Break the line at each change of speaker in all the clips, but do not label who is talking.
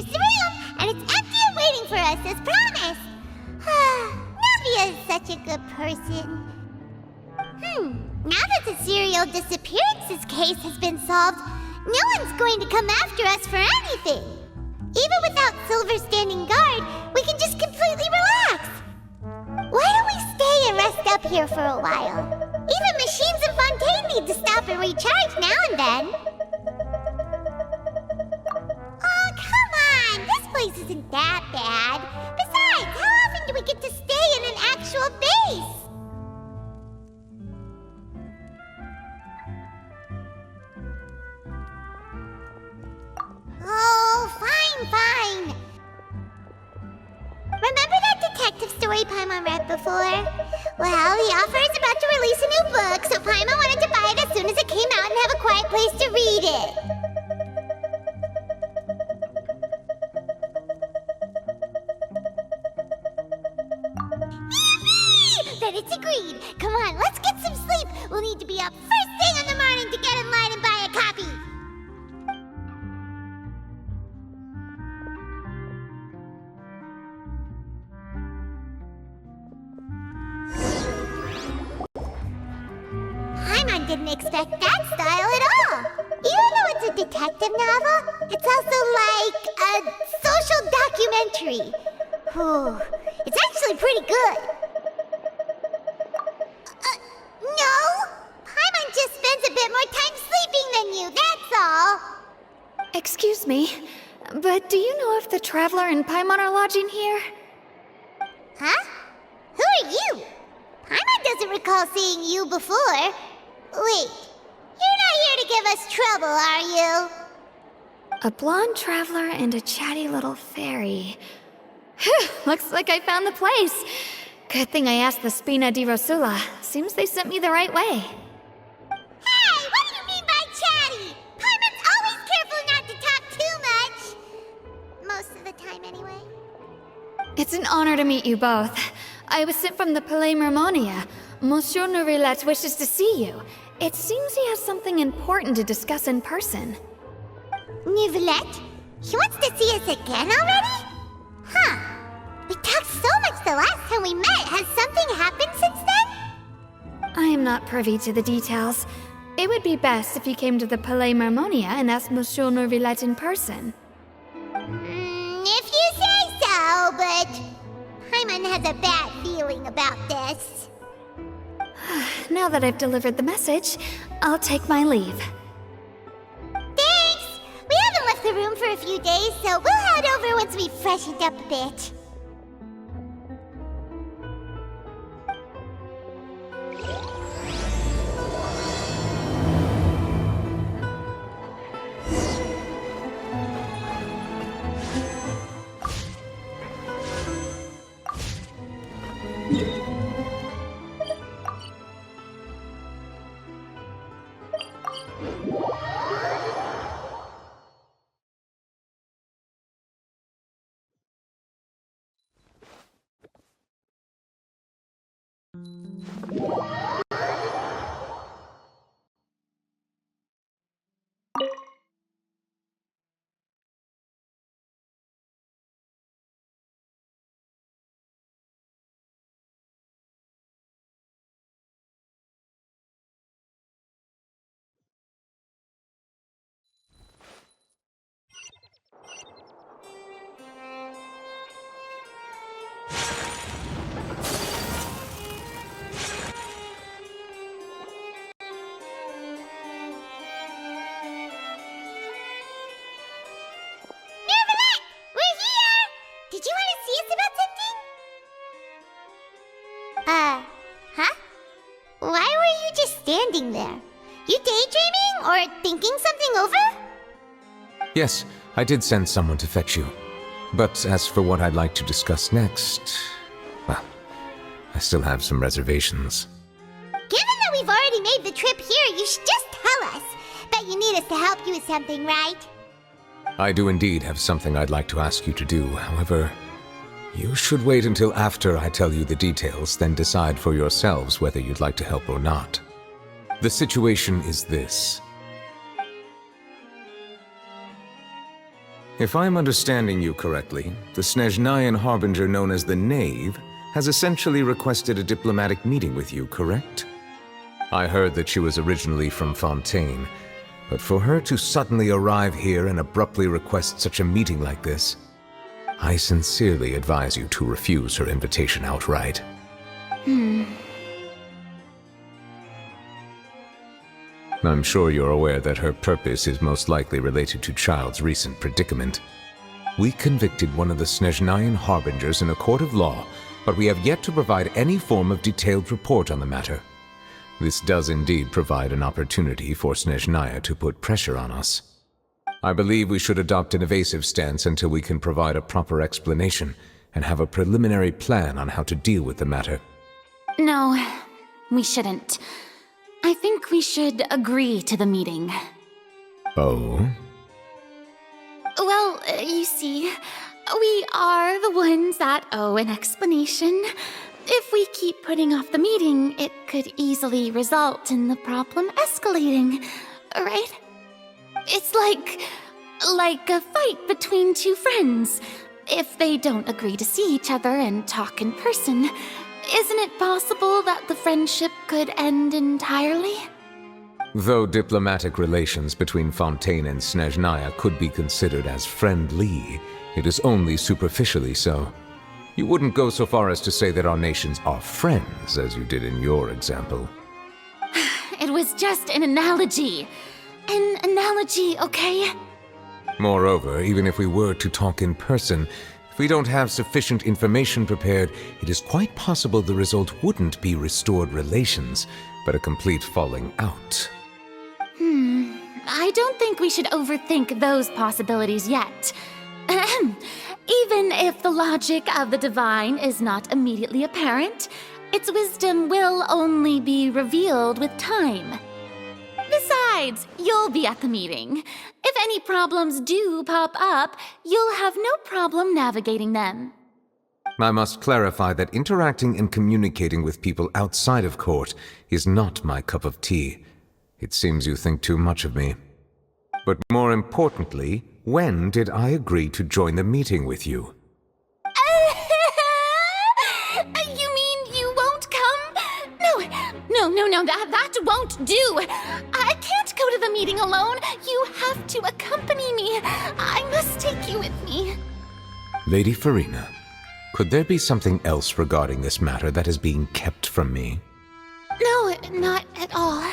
Here's the room, and it's empty and waiting for us as promised. Navia is such a good person. Now that the serial disappearances case has been solved, no one's going to come after us for anything. Even without Silver standing guard, we can just completely relax. Why don't we stay and rest up here for a while? Even machines in Fontaine need to stop and recharge now and then. Oh, come on! This place isn't that bad. Besides, how often do we get to stay in an actual base? Oh, fine. Remember that detective story Paimon read before? Well, the author is about to release a new book, so Paimon wanted to buy it as soon as it came out and have a quiet place to read it. Then it's agreed. Come on, let's get some sleep. We'll need to be up first thing in the morning to get in line and buy a copy. Paimon didn't expect that style at all. Even though it's a detective novel, it's also like a social documentary. It's actually pretty good. No! Paimon just spends a bit more time sleeping than you, that's all.
Excuse me, but do you know if the Traveler and Paimon are lodging here?
Huh? Who are you? Paimon doesn't recall seeing you before. Wait, you're not here to give us trouble, are you?
A blonde traveler and a chatty little fairy. Whew, looks like I found the place. Good thing I asked the Spina di Rosula. Seems they sent me the right way.
Hey, what do you mean by chatty? Paimon's always careful not to talk too much. Most of the time, anyway.
It's an honor to meet you both. I was sent from the Palais Mermonia. Monsieur Nourilette wishes to see you. It seems he has something important to discuss in person.
Nourilette? He wants to see us again already? Huh. We talked so much the last time we met. Has something happened since then?
I am not privy to the details. It would be best if you came to the Palais Mermonia and asked Monsieur Nourilette in person.
If you say so, but Paimon has a bad feeling about this.
Now that I've delivered the message, I'll take my leave.
Thanks! We haven't left the room for a few days, so we'll head over once we've freshened up a bit. Huh? Why were you just standing there? You daydreaming or thinking something over?
Yes, I did send someone to fetch you. But as for what I'd like to discuss next, well, I still have some reservations.
Given that we've already made the trip here, you should just tell us. Bet you need us to help you with something, right?
I do indeed have something I'd like to ask you to do. However, you should wait until after I tell you the details, then decide for yourselves whether you'd like to help or not. The situation is this. If I am understanding you correctly, the Snezhnayan harbinger known as the Knave has essentially requested a diplomatic meeting with you, correct? I heard that she was originally from Fontaine, but for her to suddenly arrive here and abruptly request such a meeting like this, I sincerely advise you to refuse her invitation outright. I'm sure you're aware that her purpose is most likely related to Child's recent predicament. We convicted one of the Snezhnayan harbingers in a court of law, but we have yet to provide any form of detailed report on the matter. This does indeed provide an opportunity for Snezhnaya to put pressure on us. I believe we should adopt an evasive stance until we can provide a proper explanation and have a preliminary plan on how to deal with the matter.
No, we shouldn't. I think we should agree to the meeting.
Oh?
Well, you see, we are the ones that owe an explanation. If we keep putting off the meeting, it could easily result in the problem escalating, right? It's like a fight between two friends. If they don't agree to see each other and talk in person, isn't it possible that the friendship could end entirely?
Though diplomatic relations between Fontaine and Snezhnaya could be considered as friendly, it is only superficially so. You wouldn't go so far as to say that our nations are friends, as you did in your example.
It was just an analogy. An analogy, okay?
Moreover, even if we were to talk in person, if we don't have sufficient information prepared, it is quite possible the result wouldn't be restored relations, but a complete falling out.
I don't think we should overthink those possibilities yet. Even if the logic of the divine is not immediately apparent, its wisdom will only be revealed with time. Besides, you'll be at the meeting. If any problems do pop up, you'll have no problem navigating them.
I must clarify that interacting and communicating with people outside of court is not my cup of tea. It seems you think too much of me. But more importantly, when did I agree to join the meeting with you?
You mean you won't come? No, that won't do. I can't go to the meeting alone. You have to accompany me. I must take you with me.
Lady Farina, could there be something else regarding this matter that is being kept from me?
No, not at all.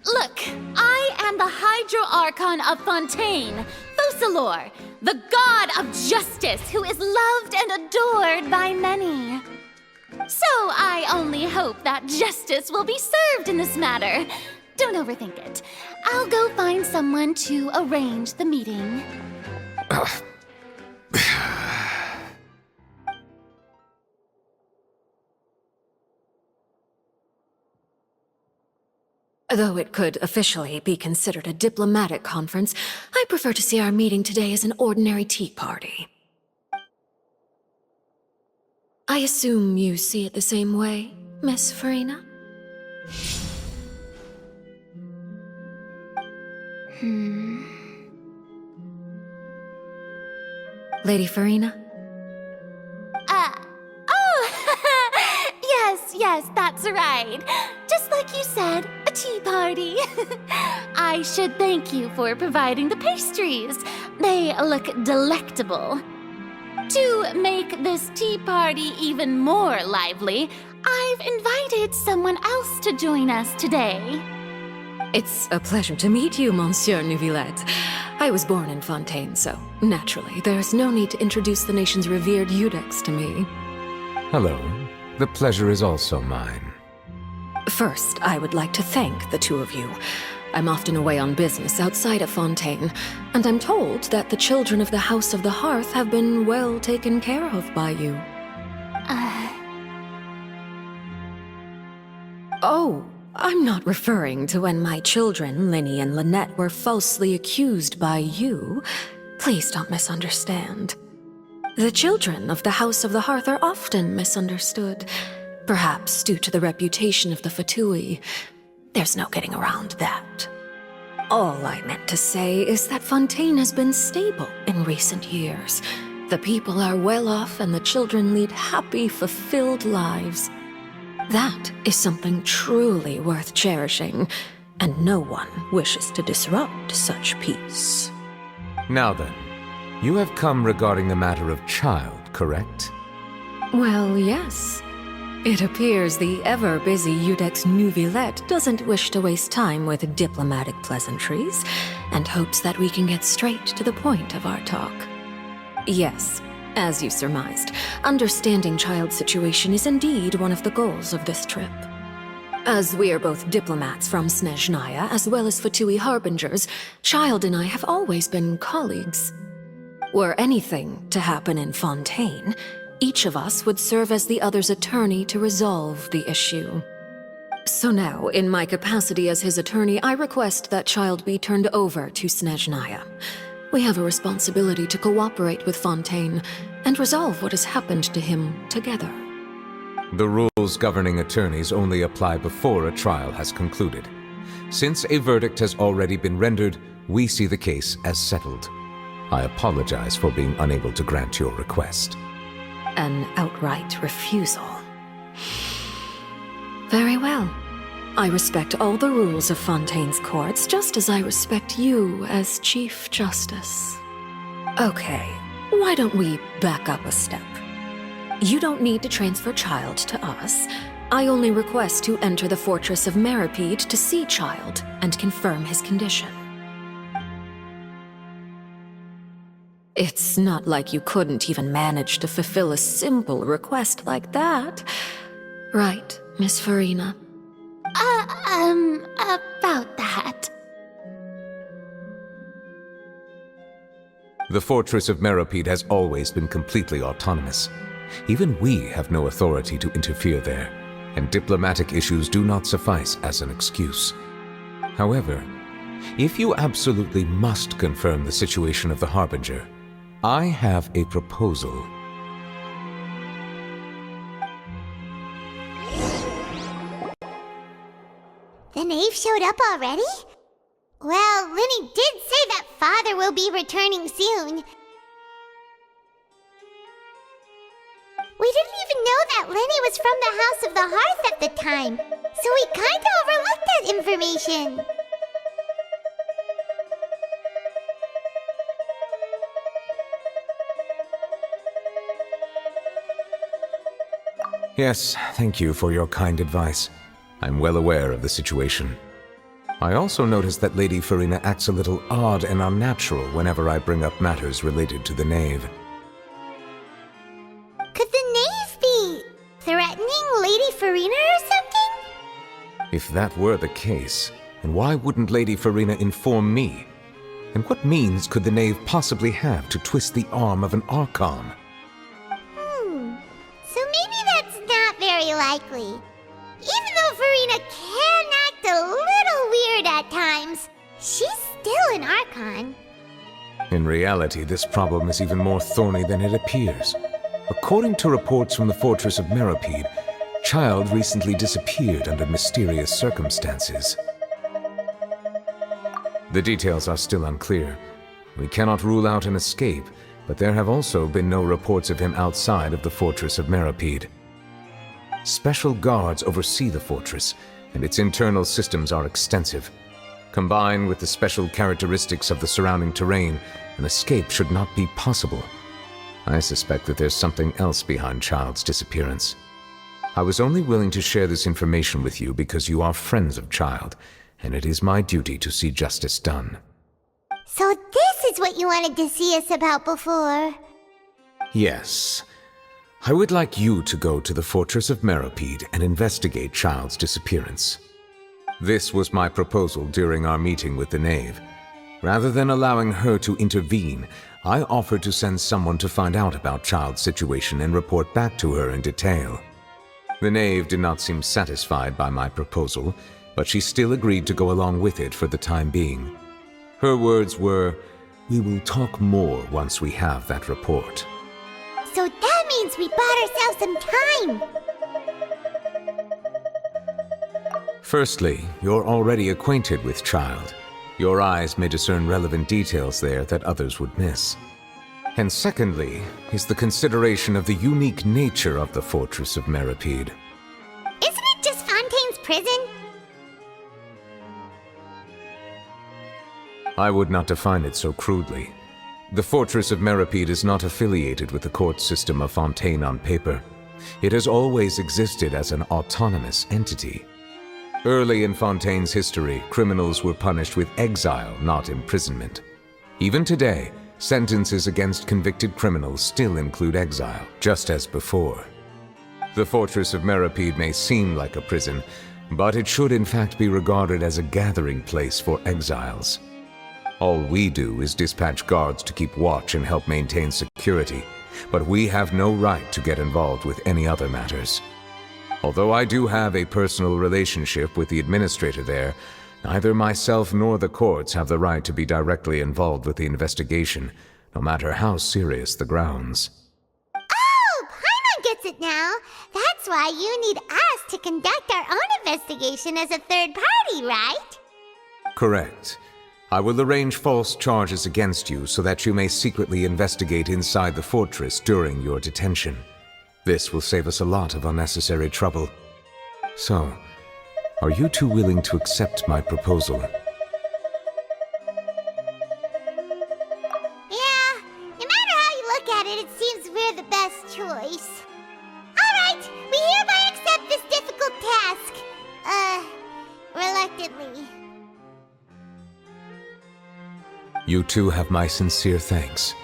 Look, I am the Hydro-Archon of Fontaine, Focalor, the god of justice who is loved and adored by many. So I only hope that justice will be served in this matter. Don't overthink it. I'll go find someone to arrange the meeting.
Though it could officially be considered a diplomatic conference, I prefer to see our meeting today as an ordinary tea party. I assume you see it the same way, Miss Farina? Lady Farina?
Yes, that's right. Just like you said, a tea party. I should thank you for providing the pastries. They look delectable. To make this tea party even more lively, I've invited someone else to join us today.
It's a pleasure to meet you, Monsieur Neuvillette. I was born in Fontaine, so naturally, there's no need to introduce the nation's revered Eudex to me.
Hello. The pleasure is also mine.
First, I would like to thank the two of you. I'm often away on business outside of Fontaine, and I'm told that the children of the House of the Hearth have been well taken care of by you. Oh, I'm not referring to when my children, Linny and Lynette, were falsely accused by you. Please don't misunderstand. The children of the House of the Hearth are often misunderstood, perhaps due to the reputation of the Fatui. There's no getting around that. All I meant to say is that Fontaine has been stable in recent years. The people are well off and the children lead happy, fulfilled lives. That is something truly worth cherishing, and no one wishes to disrupt such peace.
Now then, you have come regarding the matter of child, correct?
Well, yes. It appears the ever-busy Iudex Neuvillette doesn't wish to waste time with diplomatic pleasantries, and hopes that we can get straight to the point of our talk. Yes, as you surmised, understanding child's situation is indeed one of the goals of this trip. As we are both diplomats from Snezhnaya as well as Fatui harbingers, Child and I have always been colleagues. Were anything to happen in Fontaine, each of us would serve as the other's attorney to resolve the issue. So now, in my capacity as his attorney, I request that Child be turned over to Snezhnaya. We have a responsibility to cooperate with Fontaine and resolve what has happened to him together.
The rules governing attorneys only apply before a trial has concluded. Since a verdict has already been rendered, we see the case as settled. I apologize for being unable to grant your request.
An outright refusal. Very well. I respect all the rules of Fontaine's courts, just as I respect you as Chief Justice. Okay, why don't we back up a step? You don't need to transfer Child to us. I only request to enter the fortress of Meripede to see Child and confirm his condition. It's not like you couldn't even manage to fulfill a simple request like that. Right, Miss Farina?
About that.
The fortress of Meripede has always been completely autonomous. Even we have no authority to interfere there, and diplomatic issues do not suffice as an excuse. However, if you absolutely must confirm the situation of the Harbinger, I have a proposal.
The knave showed up already? Well, Linny did say that Father will be returning soon. We didn't even know that Linny was from the House of the Hearth at the time, so we kinda overlooked that information.
Yes, thank you for your kind advice. I'm well aware of the situation. I also noticed that Lady Farina acts a little odd and unnatural whenever I bring up matters related to the knave.
Could the knave be threatening Lady Farina or something?
If that were the case, then why wouldn't Lady Farina inform me? And what means could the knave possibly have to twist the arm of an Archon?
So maybe that's not very likely. Even though Farina can act a little weird at times, she's still an Archon.
In reality, this problem is even more thorny than it appears. According to reports from the fortress of Meripede, Child recently disappeared under mysterious circumstances. The details are still unclear. We cannot rule out an escape, but there have also been no reports of him outside of the fortress of Meripede. Special guards oversee the fortress, and its internal systems are extensive. Combined with the special characteristics of the surrounding terrain, an escape should not be possible. I suspect that there's something else behind Child's disappearance. I was only willing to share this information with you because you are friends of Child, and it is my duty to see justice done.
So this is what you wanted to see us about before.
Yes. I would like you to go to the fortress of Meripede and investigate Child's disappearance. This was my proposal during our meeting with the knave. Rather than allowing her to intervene, I offered to send someone to find out about Child's situation and report back to her in detail. The knave did not seem satisfied by my proposal, but she still agreed to go along with it for the time being. Her words were, "We will talk more once we have that report."
So that means we bought ourselves some time.
Firstly, you're already acquainted with Child. Your eyes may discern relevant details there that others would miss. And secondly, is the consideration of the unique nature of the Fortress of Meripede.
Isn't it just Fontaine's prison?
I would not define it so crudely. The Fortress of Meripede is not affiliated with the court system of Fontaine on paper. It has always existed as an autonomous entity. Early in Fontaine's history, criminals were punished with exile, not imprisonment. Even today, sentences against convicted criminals still include exile, just as before. The Fortress of Meripede may seem like a prison, but it should in fact be regarded as a gathering place for exiles. All we do is dispatch guards to keep watch and help maintain security, but we have no right to get involved with any other matters. Although I do have a personal relationship with the administrator there, neither myself nor the courts have the right to be directly involved with the investigation, no matter how serious the grounds.
Oh, Paimon gets it now. That's why you need us to conduct our own investigation as a third party, right?
Correct. I will arrange false charges against you so that you may secretly investigate inside the fortress during your detention. This will save us a lot of unnecessary trouble. So, are you two willing to accept my proposal?
Yeah, no matter how you look at it, it seems we're the best choice. Alright, we hereby accept this difficult task. Reluctantly.
You two have my sincere thanks.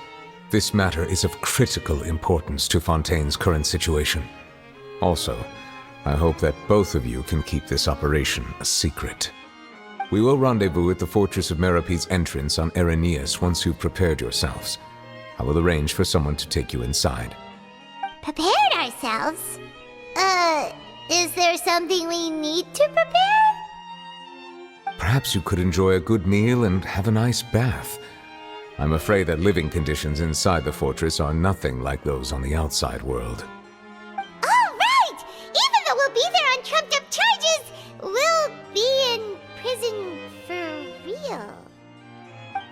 This matter is of critical importance to Fontaine's current situation. Also, I hope that both of you can keep this operation a secret. We will rendezvous at the Fortress of Meripede's entrance on Irenaeus once you've prepared yourselves. I will arrange for someone to take you inside.
Prepared ourselves? Is there something we need to prepare?
Perhaps you could enjoy a good meal and have a nice bath. I'm afraid that living conditions inside the fortress are nothing like those on the outside world.
Oh, right! Even though we'll be there on trumped-up charges, we'll be in prison for real.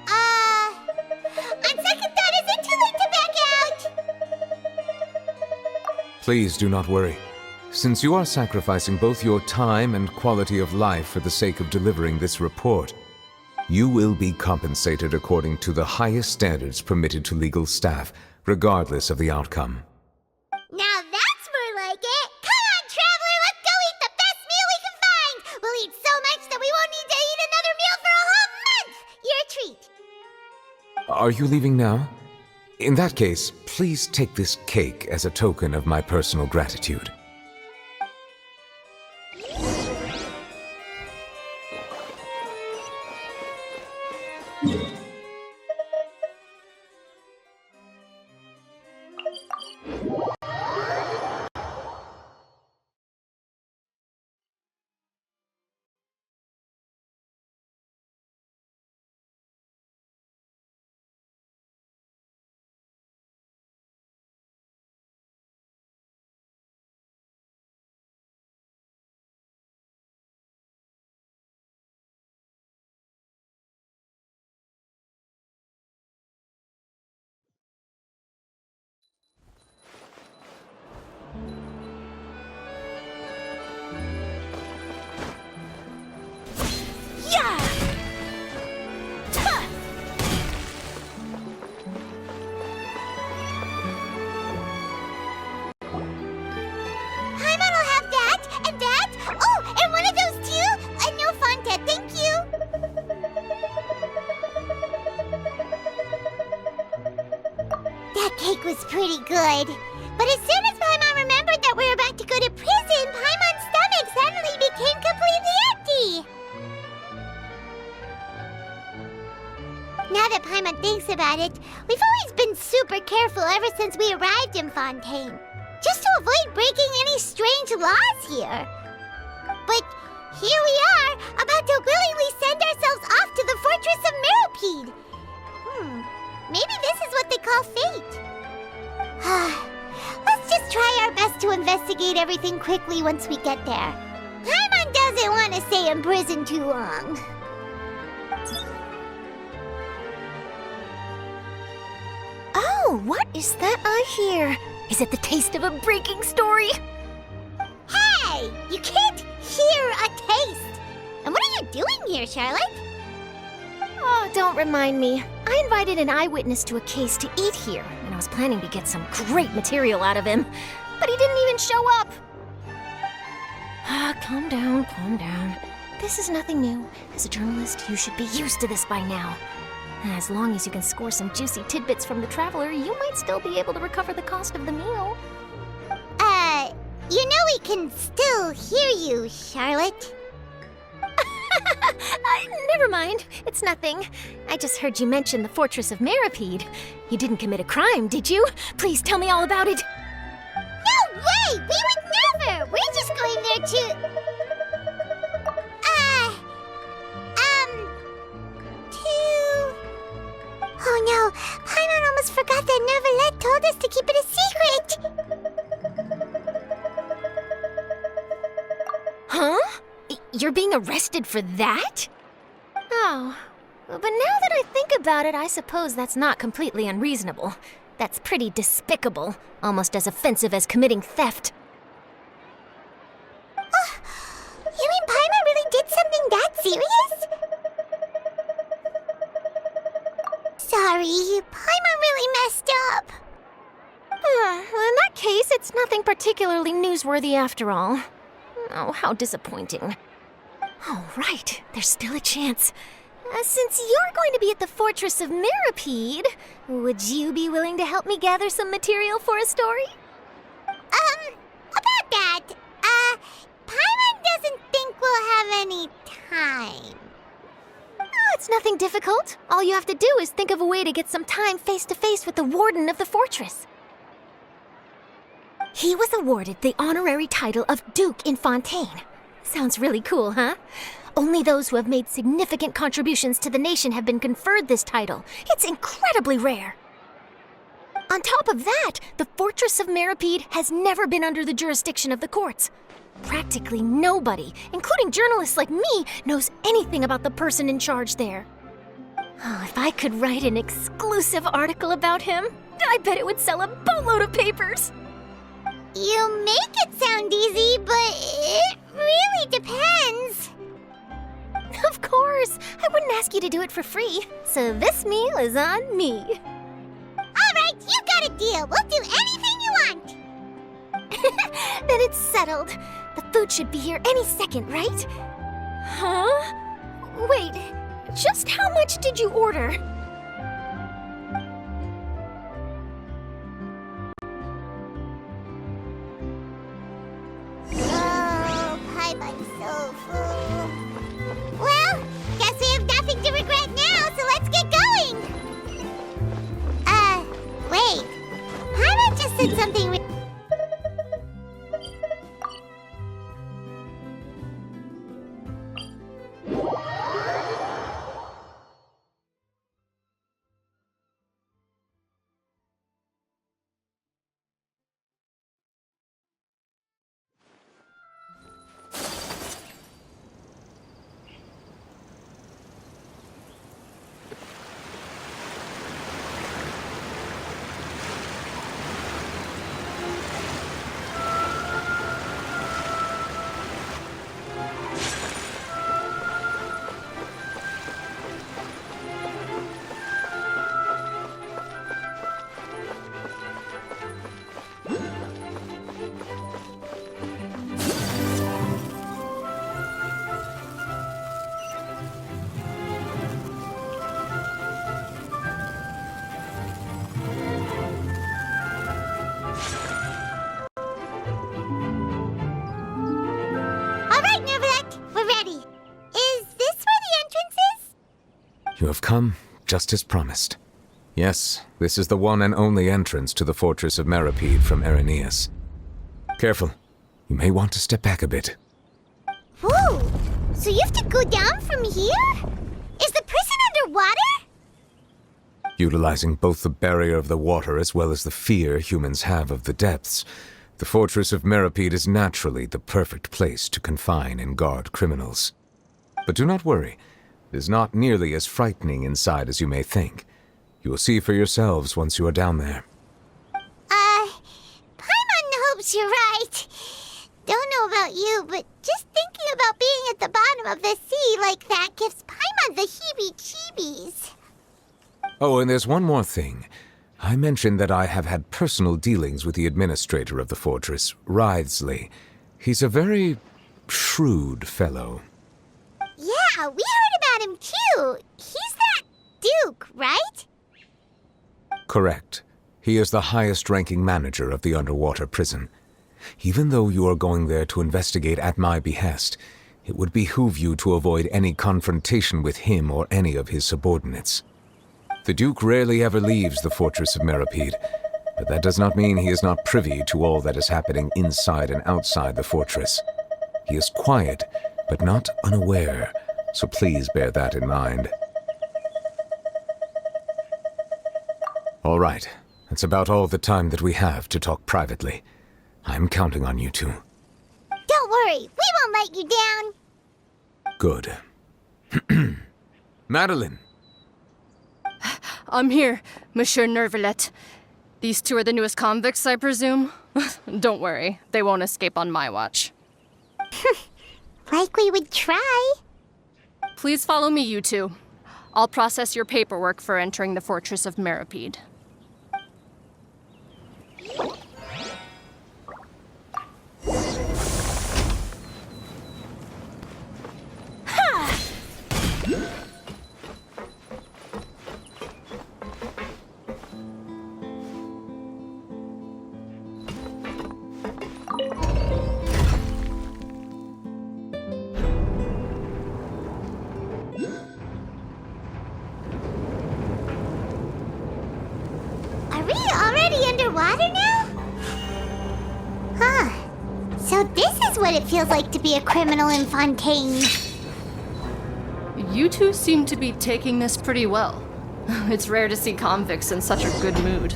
On second thought, is it too late to back out?
Please do not worry. Since you are sacrificing both your time and quality of life for the sake of delivering this report, you will be compensated according to the highest standards permitted to legal staff, regardless of the outcome.
Now that's more like it! Come on, traveler, let's go eat the best meal we can find! We'll eat so much that we won't need to eat another meal for a whole month! Your treat!
Are you leaving now? In that case, please take this cake as a token of my personal gratitude.
Was pretty good. But as soon as Paimon remembered that we were about to go to prison, Paimon's stomach suddenly became completely empty. Now that Paimon thinks about it, we've always been super careful ever since we arrived in Fontaine, just to avoid breaking any strange laws here. But here we are, about to willingly send ourselves off to the Fortress of Meripede. Maybe this is what they call fate. Let's just try our best to investigate everything quickly once we get there. Paimon doesn't want to stay in prison too long.
Oh, what is that I hear? Is it the taste of a breaking story?
Hey! You can't hear a taste! And what are you doing here, Charlotte?
Oh, don't remind me. I invited an eyewitness to a case to eat here, and I was planning to get some great material out of him. But he didn't even show up. Calm down, calm down. This is nothing new. As a journalist, you should be used to this by now. As long as you can score some juicy tidbits from the traveler, you might still be able to recover the cost of the meal.
You know we can still hear you, Charlotte.
Never mind. It's nothing. I just heard you mention the Fortress of Meripede. You didn't commit a crime, did you? Please tell me all about it.
No way! We would never! We're just going there to... Oh no, Paimon almost forgot that Neuvillette told us to keep it a secret!
Huh? You're being arrested for that? Oh, but now that I think about it, I suppose that's not completely unreasonable. That's pretty despicable, almost as offensive as committing theft.
You mean Paimon really did something that serious? Sorry, Paimon really messed up.
Well, in that case, it's nothing particularly newsworthy after all. Oh, how disappointing. All right, there's still a chance. Since you're going to be at the Fortress of Meripede, would you be willing to help me gather some material for a story?
About that, Paimon doesn't think we'll have any time.
Oh, it's nothing difficult. All you have to do is think of a way to get some time face-to-face with the warden of the fortress. He was awarded the honorary title of Duke in Fontaine. Sounds really cool, huh? Only those who have made significant contributions to the nation have been conferred this title. It's incredibly rare. On top of that, the Fortress of Meripede has never been under the jurisdiction of the courts. Practically nobody, including journalists like me, knows anything about the person in charge there. Oh, if I could write an exclusive article about him, I bet it would sell a boatload of papers.
You make it sound easy, but it really depends.
Of course, I wouldn't ask you to do it for free, so this meal is on me.
All right, you got a deal. We'll do anything you want.
Then it's settled. The food should be here any second, right? Huh? Wait, just how much did you order?
Oh, Paimon's so full. Well, guess we have nothing to regret now, so let's get going. Wait. Paimon just said something.
You have come, just as promised. Yes, this is the one and only entrance to the Fortress of Meripede from Irenaeus. Careful. You may want to step back a bit.
Whoa! So you have to go down from here? Is the prison underwater?
Utilizing both the barrier of the water as well as the fear humans have of the depths, the Fortress of Meripede is naturally the perfect place to confine and guard criminals. But do not worry. It is not nearly as frightening inside as you may think. You will see for yourselves once you are down there.
Paimon hopes you're right. Don't know about you, but just thinking about being at the bottom of the sea like that gives Paimon the heebie-jeebies.
Oh, and there's one more thing. I mentioned that I have had personal dealings with the administrator of the fortress, Writhsley. He's a very shrewd fellow.
Yeah, we heard about him too. He's that Duke, right?
Correct. He is the highest-ranking manager of the underwater prison. Even though you are going there to investigate at my behest, it would behoove you to avoid any confrontation with him or any of his subordinates. The Duke rarely ever leaves the fortress of Meripede, but that does not mean he is not privy to all that is happening inside and outside the fortress. He is quiet, but not unaware, so please bear that in mind. All right, that's about all the time that we have to talk privately. I'm counting on you two.
Don't worry, we won't let you down.
Good. Madeline!
I'm here, Monsieur Nervalet. These two are the newest convicts, I presume? Don't worry, they won't escape on my watch.
Like we would try.
Please follow me, you two. I'll process your paperwork for entering the Fortress of Meripede.
Are we already underwater now? Huh. So this is what it feels like to be a criminal in Fontaine.
You two seem to be taking this pretty well. It's rare to see convicts in such a good mood.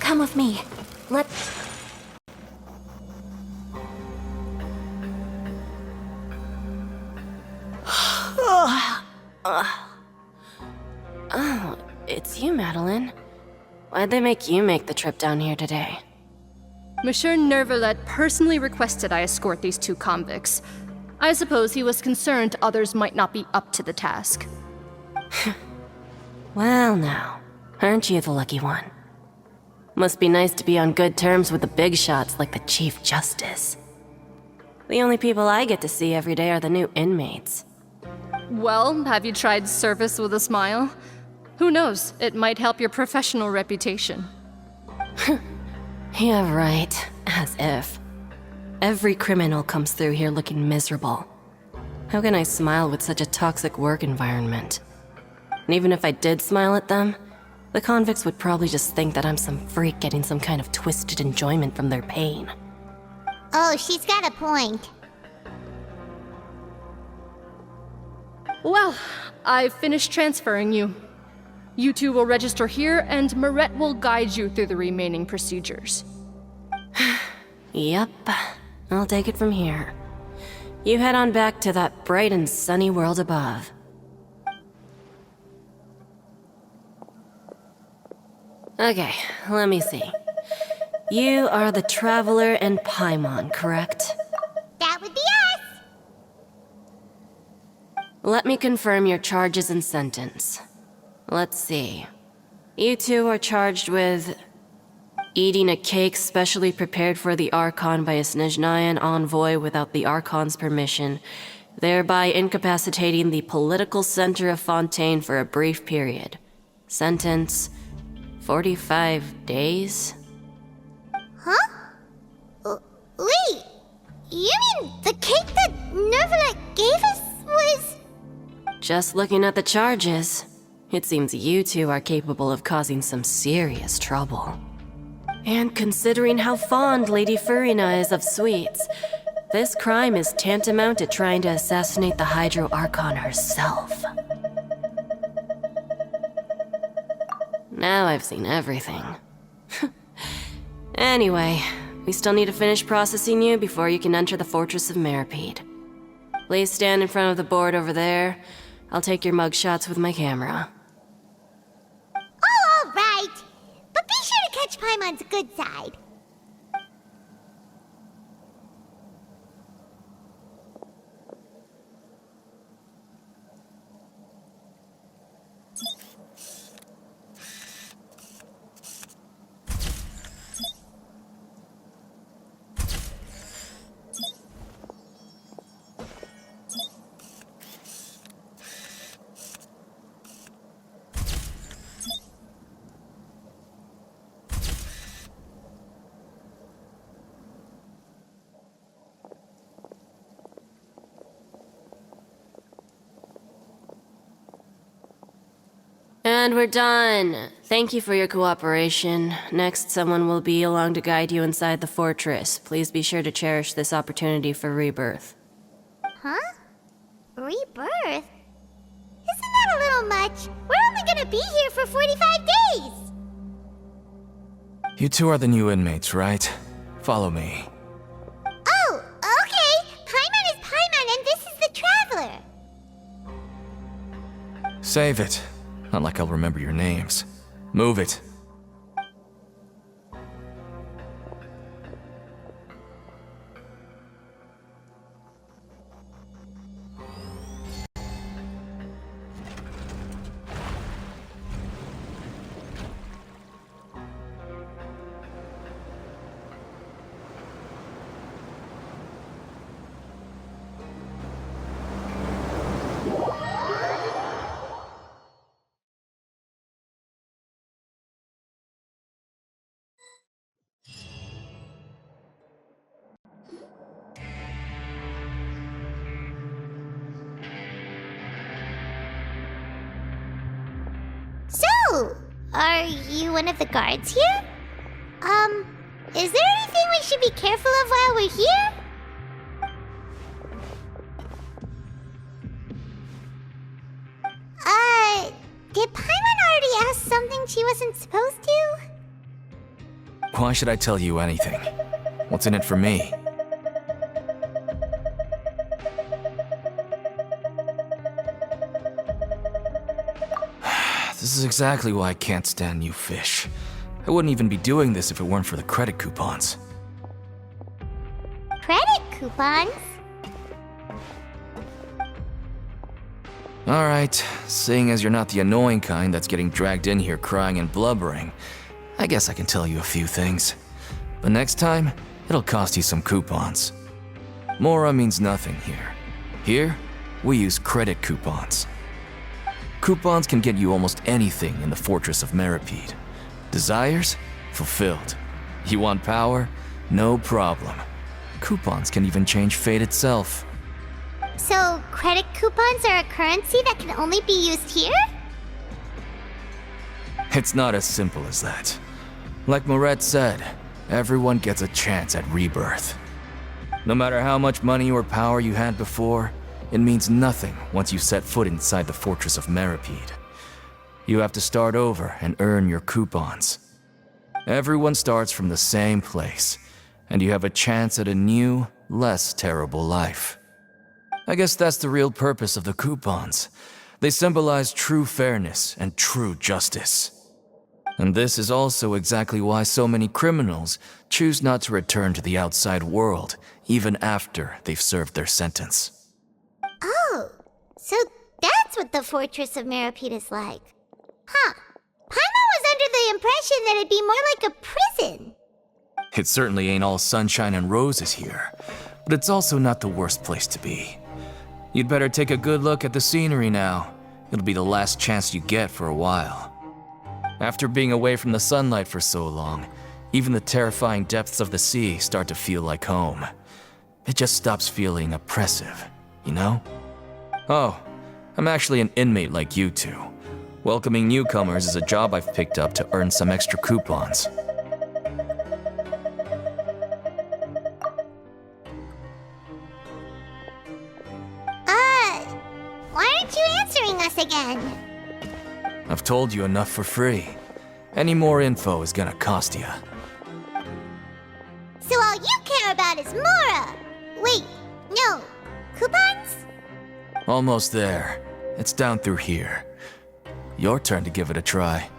Come with me. Let...
Oh, it's you, Madeline. Why'd they make you make the trip down here today?
Monsieur Nervalet personally requested I escort these two convicts. I suppose he was concerned others might not be up to the task.
Well now, aren't you the lucky one? Must be nice to be on good terms with the big shots like the Chief Justice. The only people I get to see every day are the new inmates.
Well, have you tried service with a smile? Who knows, it might help your professional reputation.
Yeah, right. As if. Every criminal comes through here looking miserable. How can I smile with such a toxic work environment? And even if I did smile at them, the convicts would probably just think that I'm some freak getting some kind of twisted enjoyment from their pain.
Oh, she's got a point.
Well, I've finished transferring you. You two will register here, and Marette will guide you through the remaining procedures.
Yep, I'll take it from here. You head on back to that bright and sunny world above. Okay, let me see. You are the Traveler and Paimon, correct?
That would be us.
Let me confirm your charges and sentence. Let's see. You two are charged with eating a cake specially prepared for the Archon by a Snezhnayan envoy without the Archon's permission, thereby incapacitating the political center of Fontaine for a brief period. Sentence: 45 days?
Huh? Wait, you mean the cake that Nervalet gave us was...
Just looking at the charges, it seems you two are capable of causing some serious trouble. And considering how fond Lady Furina is of sweets, this crime is tantamount to trying to assassinate the Hydro Archon herself. Now I've seen everything. Anyway, We still need to finish processing you before you can enter the Fortress of Meripede. Please stand in front of the board over there. I'll take your mugshots with my camera.
Oh, all right. But be sure to catch Paimon's good side.
And we're done. Thank you for your cooperation. Next, someone will be along to guide you inside the fortress. Please be sure to cherish this opportunity for rebirth.
Huh? Rebirth? Isn't that a little much? We're only gonna be here for 45 days!
You two are the new inmates, right? Follow me.
Oh, okay! Paimon is Paimon and this is the Traveler!
Save it. Not like I'll remember your names. Move it.
So, are you one of the guards here? Is there anything we should be careful of while we're here? Did Paimon already ask something she wasn't supposed to?
Why should I tell you anything? What's in it for me? This is exactly why I can't stand you fish. I wouldn't even be doing this if it weren't for the credit coupons.
Credit coupons?
Alright, seeing as you're not the annoying kind that's getting dragged in here crying and blubbering, I guess I can tell you a few things. But next time, it'll cost you some coupons. Mora means nothing here. Here, we use credit coupons. Coupons can get you almost anything in the Fortress of Meripede. Desires? Fulfilled. You want power? No problem. Coupons can even change fate itself.
So, credit coupons are a currency that can only be used here?
It's not as simple as that. Like Moret said, everyone gets a chance at rebirth. No matter how much money or power you had before, it means nothing once you set foot inside the Fortress of Meripede. You have to start over and earn your coupons. Everyone starts from the same place, and you have a chance at a new, less terrible life. I guess that's the real purpose of the coupons. They symbolize true fairness and true justice. And this is also exactly why so many criminals choose not to return to the outside world, even after they've served their sentence.
Oh, so that's what the Fortress of Meripede is like. Huh. Paimon was under the impression that it'd be more like a prison.
It certainly ain't all sunshine and roses here, but it's also not the worst place to be. You'd better take a good look at the scenery now. It'll be the last chance you get for a while. After being away from the sunlight for so long, even the terrifying depths of the sea start to feel like home. It just stops feeling oppressive, you know? Oh, I'm actually an inmate like you two. Welcoming newcomers is a job I've picked up to earn some extra coupons.
Why aren't you answering us again?
I've told you enough for free. Any more info is gonna cost you.
So you care about is Mora! Wait, no. Coupons?
Almost there. It's down through here. Your turn to give it a try.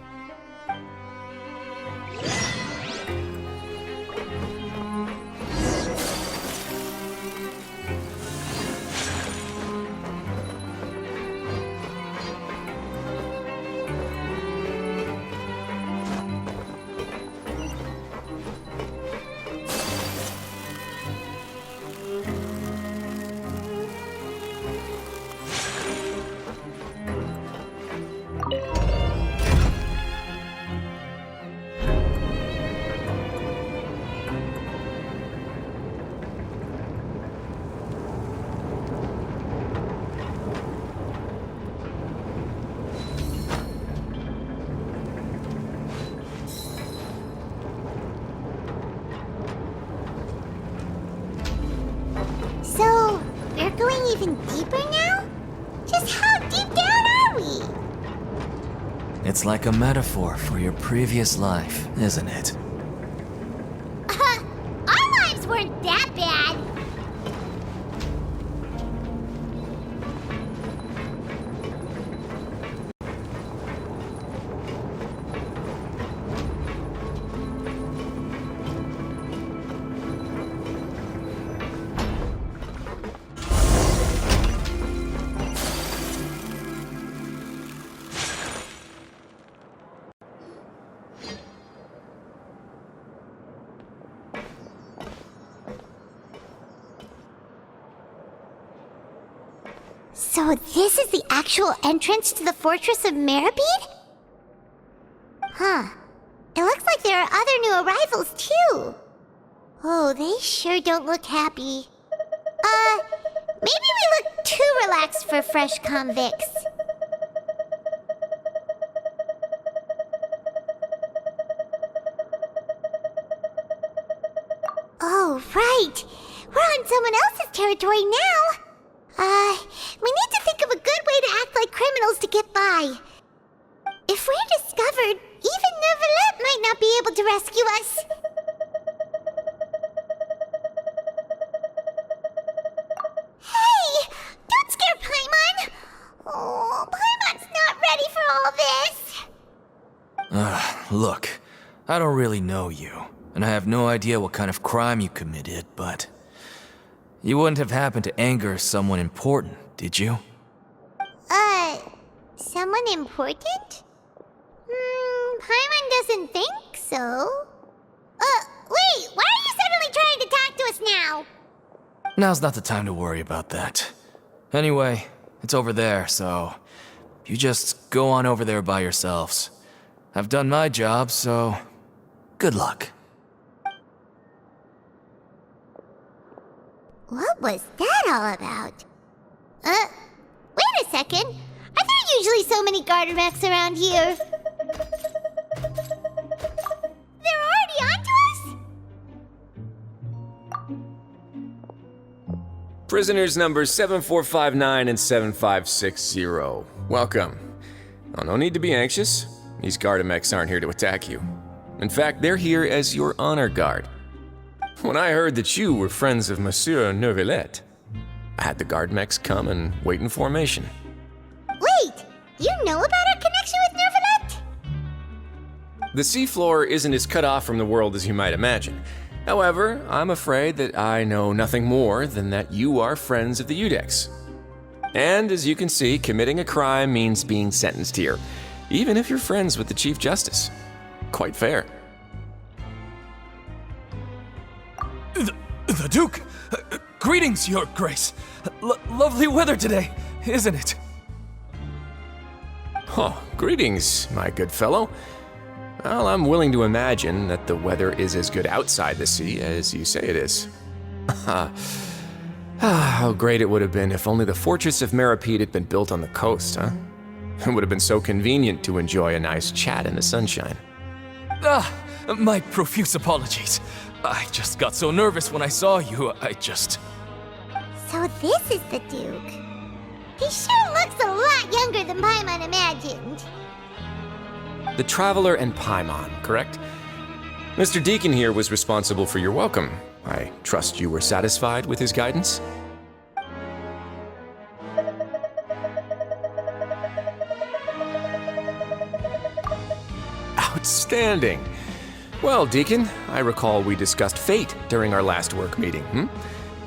So, we're going even deeper now? Just how deep down are we?
It's like a metaphor for your previous life, isn't it?
Our lives weren't that bad. So this is the actual entrance to the Fortress of Meribed? Huh. It looks like there are other new arrivals, too. Oh, they sure don't look happy. Maybe we look too relaxed for fresh convicts. Oh, right. We're on someone else's territory now. We need to think of a good way to act like criminals to get by. If we're discovered, even Nervalet might not be able to rescue us. Hey! Don't scare Paimon! Oh, Paimon's not ready for all this.
Look, I don't really know you, and I have no idea what kind of crime you committed, but you wouldn't have happened to anger someone important, did you?
Someone important? Paimon doesn't think so. Wait, why are you suddenly trying to talk to us now?
Now's not the time to worry about that. Anyway, it's over there, so you just go on over there by yourselves. I've done my job, so good luck.
What was that all about? Wait a second. Are there usually so many Gardermechs around here? They're already onto us?
Prisoners numbers 7459 and 7560. Welcome. Oh, no need to be anxious. These Gardermechs aren't here to attack you. In fact, they're here as your honor guard. When I heard that you were friends of Monsieur Nervalet, I had the Gardermechs come and wait in formation.
Wait, you know about our connection with Nervalet?
The seafloor isn't as cut off from the world as you might imagine. However, I'm afraid that I know nothing more than that you are friends of the Udex. And as you can see, committing a crime means being sentenced here, even if you're friends with the Chief Justice. Quite fair.
The Duke! Greetings, Your Grace! Lovely weather today, isn't it?
Oh, greetings, my good fellow. Well, I'm willing to imagine that the weather is as good outside the sea as you say it is. How great it would have been if only the Fortress of Meribed had been built on the coast, huh? It would have been so convenient to enjoy a nice chat in the sunshine.
My profuse apologies. I just got so nervous when I saw you,
So this is the Duke. He sure looks a lot younger than Paimon imagined.
The Traveler and Paimon, correct? Mr. Deacon here was responsible for your welcome. I trust you were satisfied with his guidance? Outstanding! Well, Deacon, I recall we discussed fate during our last work meeting,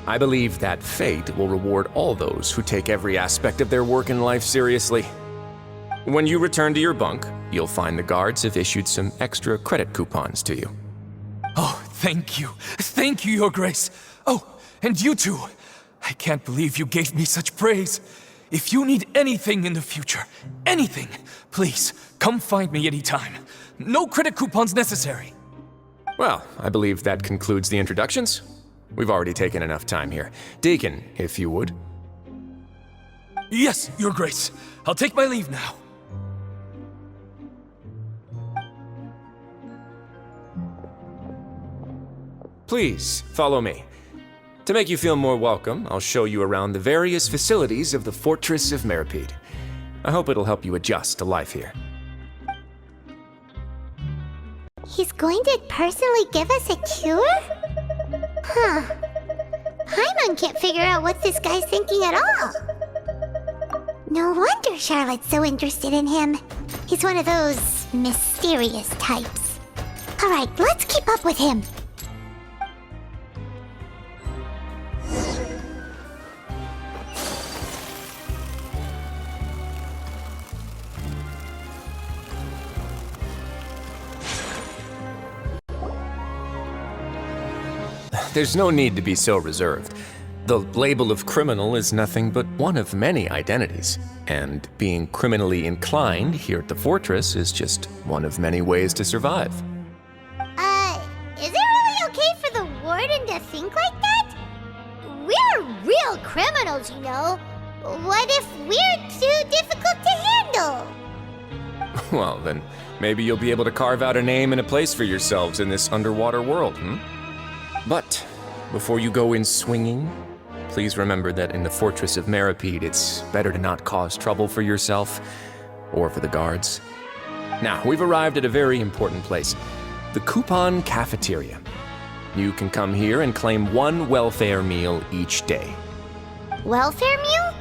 I believe that fate will reward all those who take every aspect of their work and life seriously. When you return to your bunk, you'll find the guards have issued some extra credit coupons to you.
Oh, thank you. Thank you, Your Grace. Oh, and you too. I can't believe you gave me such praise. If you need anything in the future, anything, please, come find me anytime. No credit coupons necessary.
Well, I believe that concludes the introductions. We've already taken enough time here. Deacon, if you would.
Yes, Your Grace. I'll take my leave now.
Please, follow me. To make you feel more welcome, I'll show you around the various facilities of the Fortress of Meripede. I hope it'll help you adjust to life here.
He's going to personally give us a cure? Huh. Paimon can't figure out what this guy's thinking at all. No wonder Charlotte's so interested in him. He's one of those mysterious types. Alright, let's keep up with him.
There's no need to be so reserved. The label of criminal is nothing but one of many identities, and being criminally inclined here at the Fortress is just one of many ways to survive.
Is it really okay for the Warden to think like that? We're real criminals, you know. What if we're too difficult to handle?
Well, then maybe you'll be able to carve out a name and a place for yourselves in this underwater world, But before you go in swinging, please remember that in the Fortress of Meripede, it's better to not cause trouble for yourself or for the guards. Now, we've arrived at a very important place, the Coupon Cafeteria. You can come here and claim one welfare meal each day.
Welfare meal?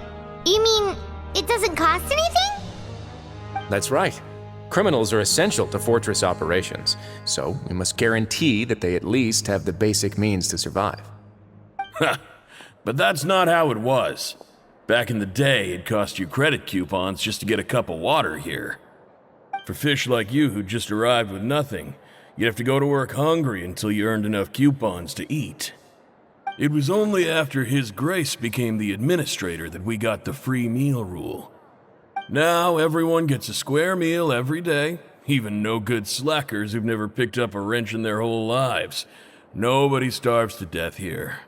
You mean it doesn't cost anything?
That's right. Criminals are essential to Fortress operations, so we must guarantee that they at least have the basic means to survive.
But that's not how it was. Back in the day, it cost you credit coupons just to get a cup of water here. For fish like you who just arrived with nothing, you'd have to go to work hungry until you earned enough coupons to eat. It was only after His Grace became the administrator that we got the free meal rule. Now everyone gets a square meal every day, even no-good slackers who've never picked up a wrench in their whole lives. Nobody starves to death here.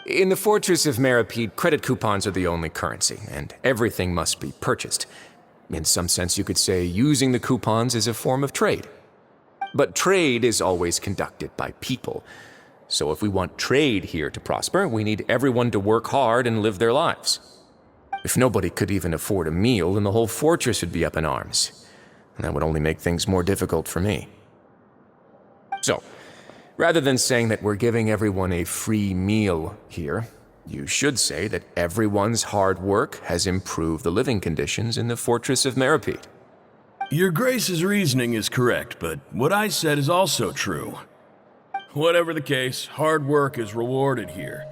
In the Fortress of Meripede, credit coupons are the only currency, and everything must be purchased. In some sense, you could say using the coupons is a form of trade. But trade is always conducted by people. So if we want trade here to prosper, we need everyone to work hard and live their lives. If nobody could even afford a meal, then the whole fortress would be up in arms. And that would only make things more difficult for me. So, rather than saying that we're giving everyone a free meal here, you should say that everyone's hard work has improved the living conditions in the Fortress of Meripede.
Your Grace's reasoning is correct, but what I said is also true. Whatever the case, hard work is rewarded here.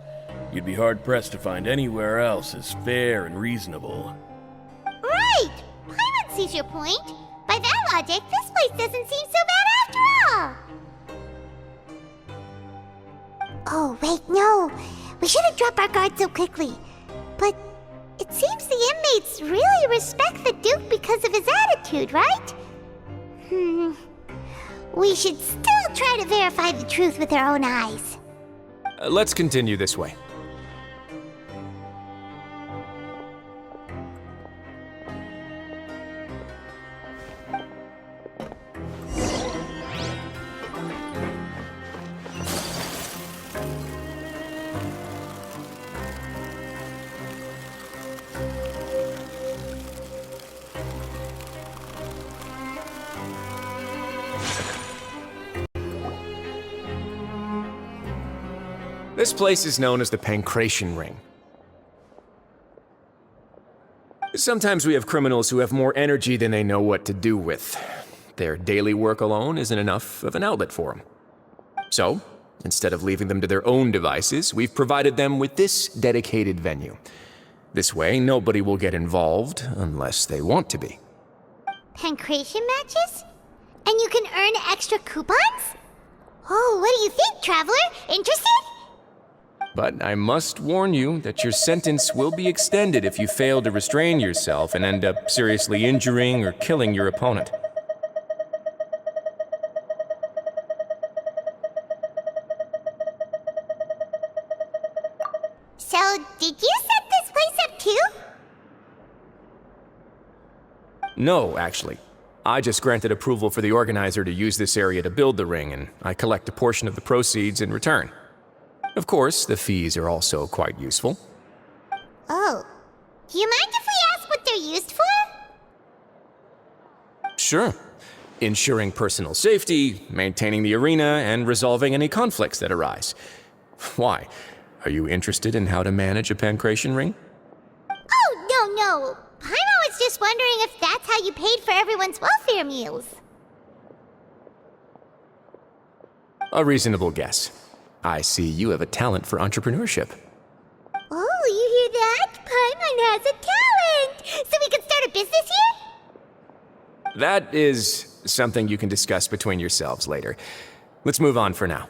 You'd be hard-pressed to find anywhere else as fair and reasonable.
Right! Paimon sees your point. By that logic, this place doesn't seem so bad after all. Oh, wait, no. We shouldn't drop our guard so quickly. But it seems the inmates really respect the Duke because of his attitude, right? We should still try to verify the truth with our own eyes.
Let's continue this way. This place is known as the Pancration Ring. Sometimes we have criminals who have more energy than they know what to do with. Their daily work alone isn't enough of an outlet for them. So, instead of leaving them to their own devices, we've provided them with this dedicated venue. This way, nobody will get involved unless they want to be.
Pancration matches? And you can earn extra coupons? Oh, what do you think, Traveler? Interested?
But I must warn you that your sentence will be extended if you fail to restrain yourself and end up seriously injuring or killing your opponent.
So, did you set this place up too?
No, actually. I just granted approval for the organizer to use this area to build the ring, and I collect a portion of the proceeds in return. Of course, the fees are also quite useful.
Oh. Do you mind if we ask what they're used for?
Sure. Ensuring personal safety, maintaining the arena, and resolving any conflicts that arise. Why? Are you interested in how to manage a pancration ring?
Oh, no. Paimon was just wondering if that's how you paid for everyone's welfare meals.
A reasonable guess. I see you have a talent for entrepreneurship.
Oh, you hear that? Paimon has a talent! So we can start a business here?
That is something you can discuss between yourselves later. Let's move on for now.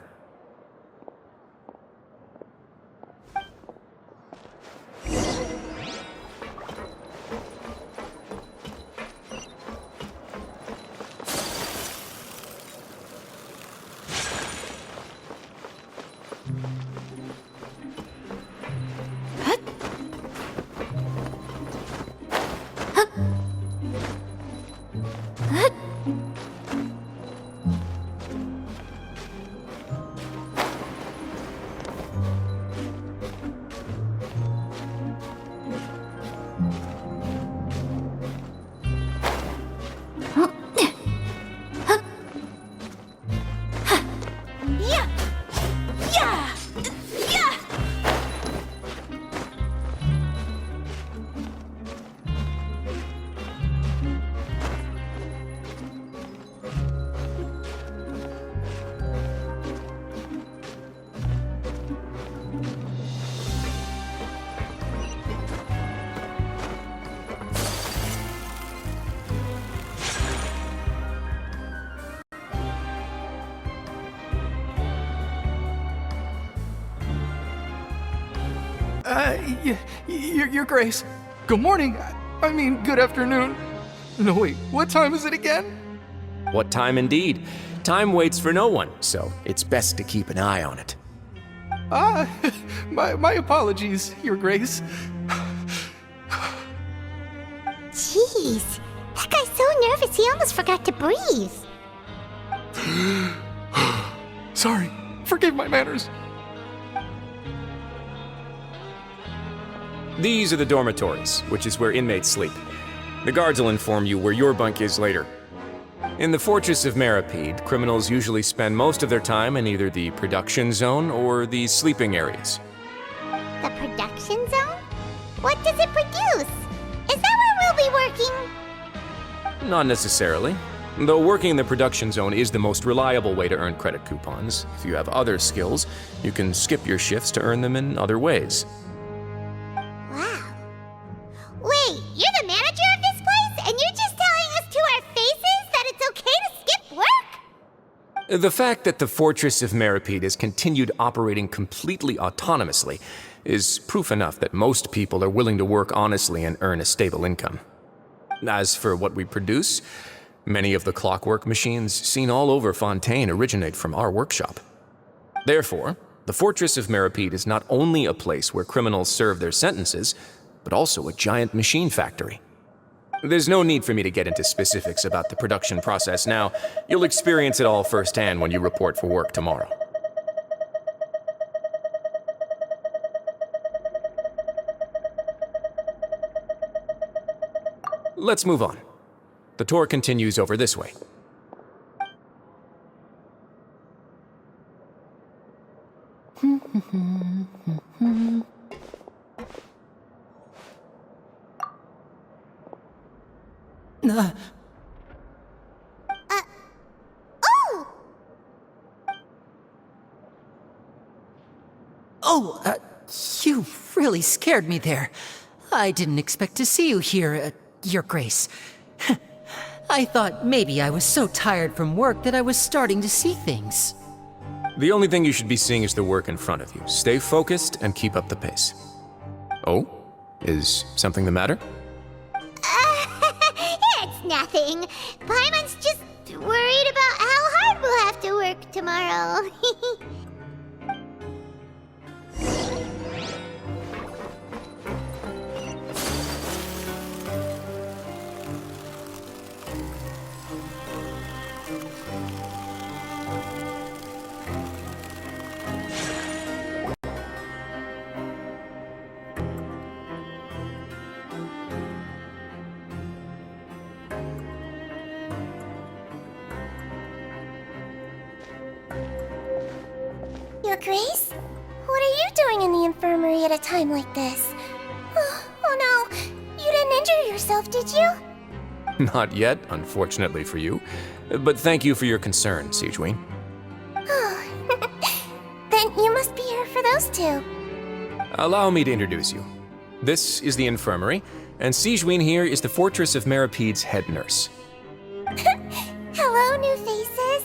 Your Grace. Good morning. I mean, good afternoon. No, wait, what time is it again?
What time indeed? Time waits for no one, so it's best to keep an eye on it.
My apologies, Your Grace.
Jeez, that guy's so nervous he almost forgot to breathe.
Sorry, forgive my manners.
These are the dormitories, which is where inmates sleep. The guards will inform you where your bunk is later. In the Fortress of Meripede, criminals usually spend most of their time in either the production zone or the sleeping areas.
The production zone? What does it produce? Is that where we'll be working?
Not necessarily. Though working in the production zone is the most reliable way to earn credit coupons, if you have other skills, you can skip your shifts to earn them in other ways.
Wow. Wait, you're the manager of this place, and you're just telling us to our faces that it's okay to skip work?
The fact that the Fortress of Meripede has continued operating completely autonomously is proof enough that most people are willing to work honestly and earn a stable income. As for what we produce, many of the clockwork machines seen all over Fontaine originate from our workshop. Therefore, the Fortress of Meripede is not only a place where criminals serve their sentences, but also a giant machine factory. There's no need for me to get into specifics about the production process now. You'll experience it all firsthand when you report for work tomorrow. Let's move on. The tour continues over this way.
You really scared me there. I didn't expect to see you here, Your Grace. I thought maybe I was so tired from work that I was starting to see things.
The only thing you should be seeing is the work in front of you. Stay focused and keep up the pace. Oh? Is something the matter?
It's nothing. Paimon's just worried about how hard we'll have to work tomorrow. Your Grace? What are you doing in the infirmary at a time like this? Oh no, you didn't injure yourself, did you?
Not yet, unfortunately for you. But thank you for your concern, Sigewin.
Oh, then you must be here for those two.
Allow me to introduce you. This is the infirmary, and Sigewin here is the Fortress of Meripede's head nurse.
Hello, new faces.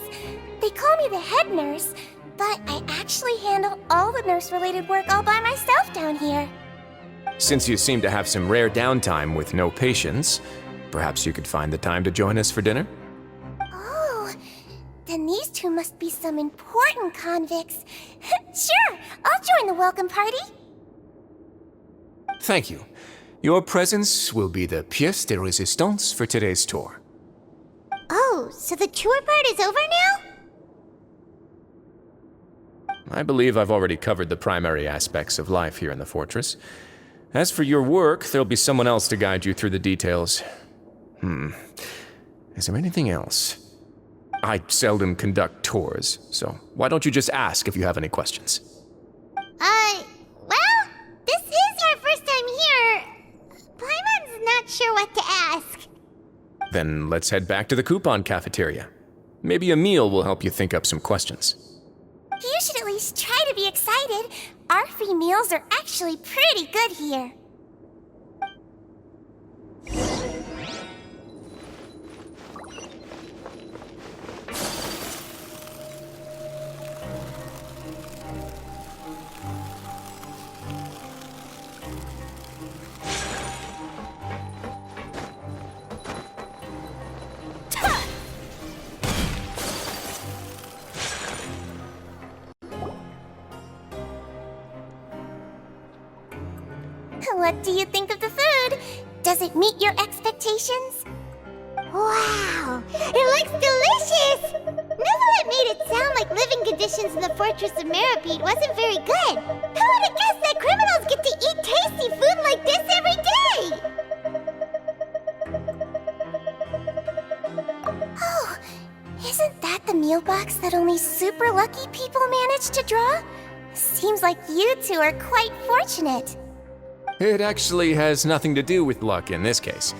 They call me the head nurse, but I actually handle all the nurse-related work all by myself down here.
Since you seem to have some rare downtime with no patients, perhaps you could find the time to join us for dinner?
Oh, then these two must be some important convicts. Sure, I'll join the welcome party.
Thank you. Your presence will be the pièce de résistance for today's tour.
Oh, so the tour part is over now?
I believe I've already covered the primary aspects of life here in the fortress. As for your work, there'll be someone else to guide you through the details. Is there anything else? I seldom conduct tours, so why don't you just ask if you have any questions?
Well, this is our first time here. Paimon's not sure what to ask.
Then let's head back to the coupon cafeteria. Maybe a meal will help you think up some questions.
You should at least try to be excited. Our free meals are actually pretty good here. What do you think of the food? Does it meet your expectations? Wow, it looks delicious! Neverlet made it sound like living conditions in the Fortress of Meripede wasn't very good. Who would have guessed that criminals get to eat tasty food like this every day? Oh, isn't that the meal box that only super lucky people manage to draw? Seems like you two are quite fortunate.
It actually has nothing to do with luck in this case.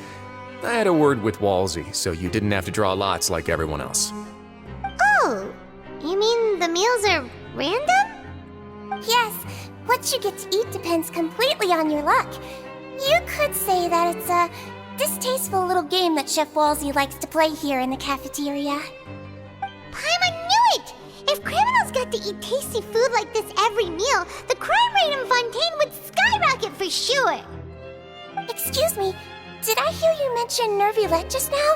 I had a word with Walsey, so you didn't have to draw lots like everyone else.
Oh, you mean the meals are random? Yes, what you get to eat depends completely on your luck. You could say that it's a distasteful little game that Chef Walsey likes to play here in the cafeteria. Paimon knew it! If criminals got to eat tasty food like this every meal, the crime rate in Fontaine would skyrocket for sure. Excuse me, did I hear you mention Nervulette just now?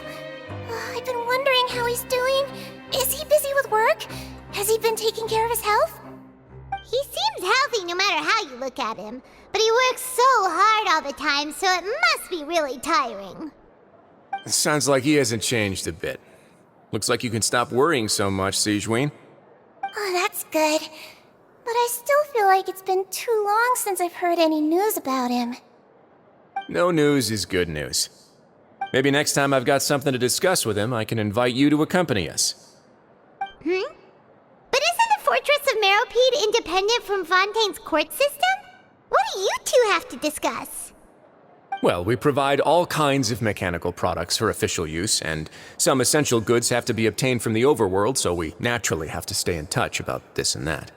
I've been wondering how he's doing. Is he busy with work? Has he been taking care of his health? He seems healthy no matter how you look at him, but he works so hard all the time, so it must be really tiring.
Sounds like he hasn't changed a bit. Looks like you can stop worrying so much, Sigewin.
Oh, that's good. But I still feel like it's been too long since I've heard any news about him.
No news is good news. Maybe next time I've got something to discuss with him, I can invite you to accompany us.
But isn't the Fortress of Ferropede independent from Fontaine's court system? What do you two have to discuss?
Well, we provide all kinds of mechanical products for official use, and some essential goods have to be obtained from the overworld, so we naturally have to stay in touch about this and that.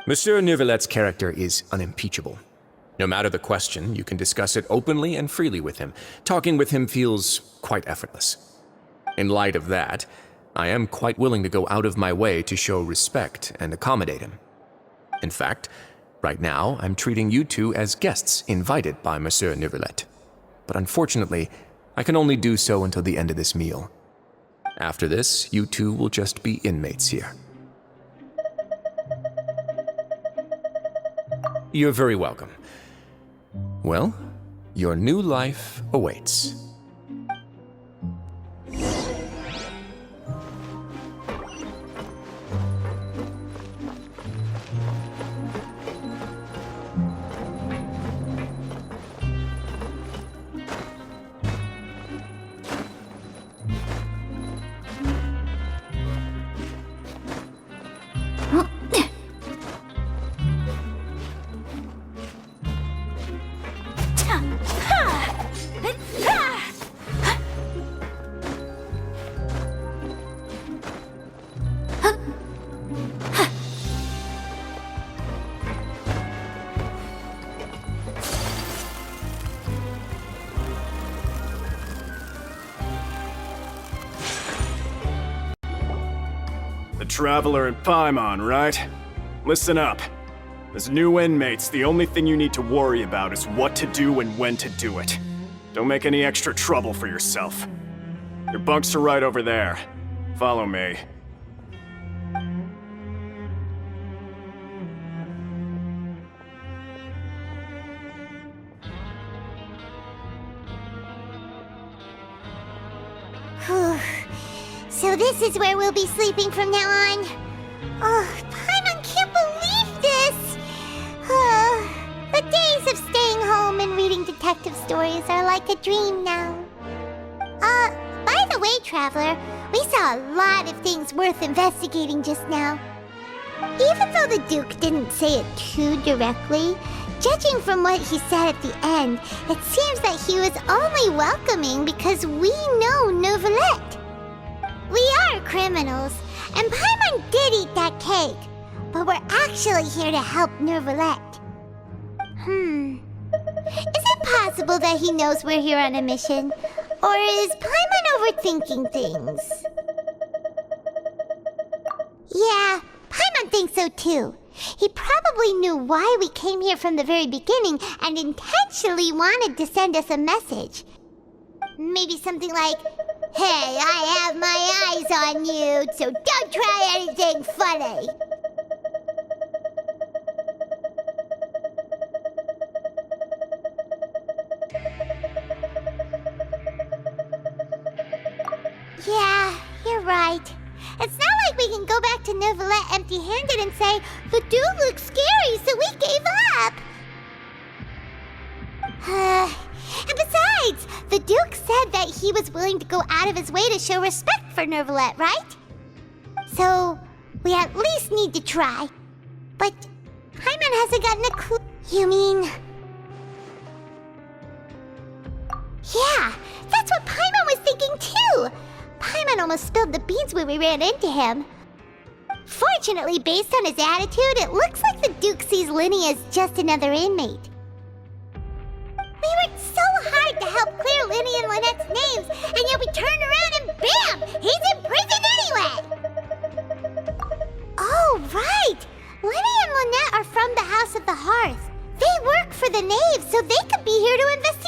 Monsieur Neuvillett's character is unimpeachable. No matter the question, you can discuss it openly and freely with him. Talking with him feels quite effortless. In light of that, I am quite willing to go out of my way to show respect and accommodate him. In fact, right now, I'm treating you two as guests invited by Monsieur Neuvillette. But unfortunately, I can only do so until the end of this meal. After this, you two will just be inmates here. You're very welcome. Well, your new life awaits.
The Traveler and Paimon, right? Listen up. As new inmates, the only thing you need to worry about is what to do and when to do it. Don't make any extra trouble for yourself. Your bunks are right over there. Follow me.
So this is where we'll be sleeping from now on. Oh, Paimon can't believe this! The days of staying home and reading detective stories are like a dream now. By the way, Traveler, we saw a lot of things worth investigating just now. Even though the Duke didn't say it too directly, judging from what he said at the end, it seems that he was only welcoming because we know Neuvillette. We are criminals, and Paimon did eat that cake, but we're actually here to help Neuvillette. Is it possible that he knows we're here on a mission? Or is Paimon overthinking things? Yeah, Paimon thinks so too. He probably knew why we came here from the very beginning and intentionally wanted to send us a message. Maybe something like, "Hey, I have my eyes on you, so don't try anything funny." Yeah, you're right. It's not like we can go back to Neuvillette empty-handed and say, "The dude looks scary, so we gave up." And besides, the Duke said that he was willing to go out of his way to show respect for Neuvillette, right? So, we at least need to try. But Paimon hasn't gotten a clue. You mean... Yeah, that's what Paimon was thinking too! Paimon almost spilled the beans when we ran into him. Fortunately, based on his attitude, it looks like the Duke sees Linny as just another inmate. We worked so hard to help clear Linny and Lynette's names, and yet we turned around and bam! He's in prison anyway! Oh, right! Linny and Lynette are from the House of the Hearth. They work for the Knave, so they could be here to investigate